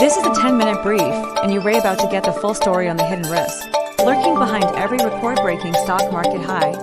This is a 10-minute brief, and you're about to get the full story on the hidden risk lurking behind every record-breaking stock market high.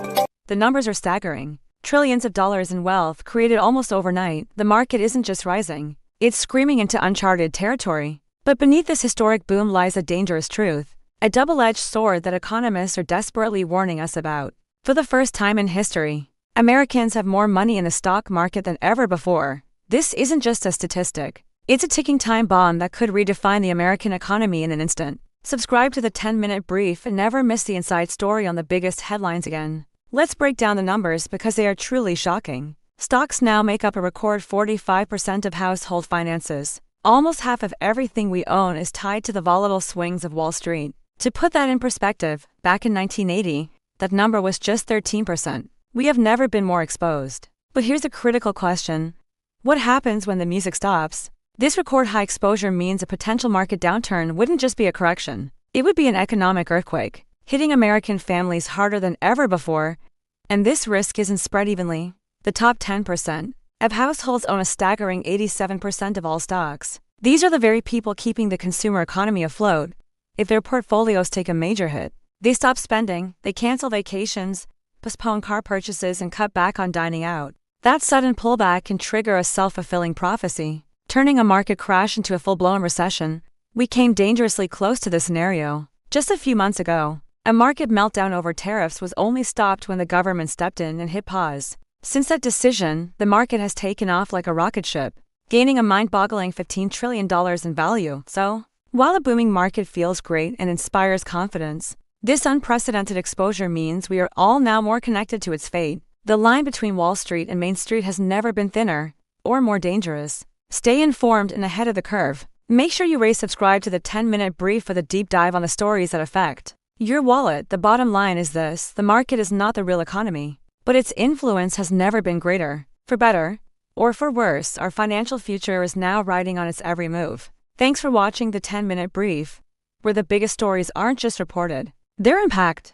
The numbers are staggering. Trillions of dollars in wealth created almost overnight. The market isn't just rising, it's screaming into uncharted territory. But beneath this historic boom lies a dangerous truth, a double-edged sword that economists are desperately warning us about. For the first time in history, Americans have more money in the stock market than ever before. This isn't just a statistic. It's a ticking time bomb that could redefine the American economy in an instant. Subscribe to the 10-minute brief and never miss the inside story on the biggest headlines again. Let's break down the numbers because they are truly shocking. Stocks now make up a record 45% of household finances. Almost half of everything we own is tied to the volatile swings of Wall Street. To put that in perspective, back in 1980, that number was just 13%. We have never been more exposed. But here's a critical question. What happens when the music stops? This record high exposure means a potential market downturn wouldn't just be a correction. It would be an economic earthquake, hitting American families harder than ever before. And this risk isn't spread evenly. The top 10% of households own a staggering 87% of all stocks. These are the very people keeping the consumer economy afloat. If their portfolios take a major hit, they stop spending, they cancel vacations, postpone car purchases, and cut back on dining out. That sudden pullback can trigger a self-fulfilling prophecy, turning a market crash into a full-blown recession. We came dangerously close to this scenario. Just a few months ago, a market meltdown over tariffs was only stopped when the government stepped in and hit pause. Since that decision, the market has taken off like a rocket ship, gaining a mind-boggling $15 trillion in value. So, while a booming market feels great and inspires confidence, this unprecedented exposure means we are all now more connected to its fate. The line between Wall Street and Main Street has never been thinner or more dangerous. Stay informed and ahead of the curve. Make sure you subscribe to the 10-minute brief for the deep dive on the stories that affect your wallet. The bottom line is this: the market is not the real economy, but its influence has never been greater. For better or for worse, our financial future is now riding on its every move. Thanks for watching the 10-minute brief, where the biggest stories aren't just reported, they're impacted.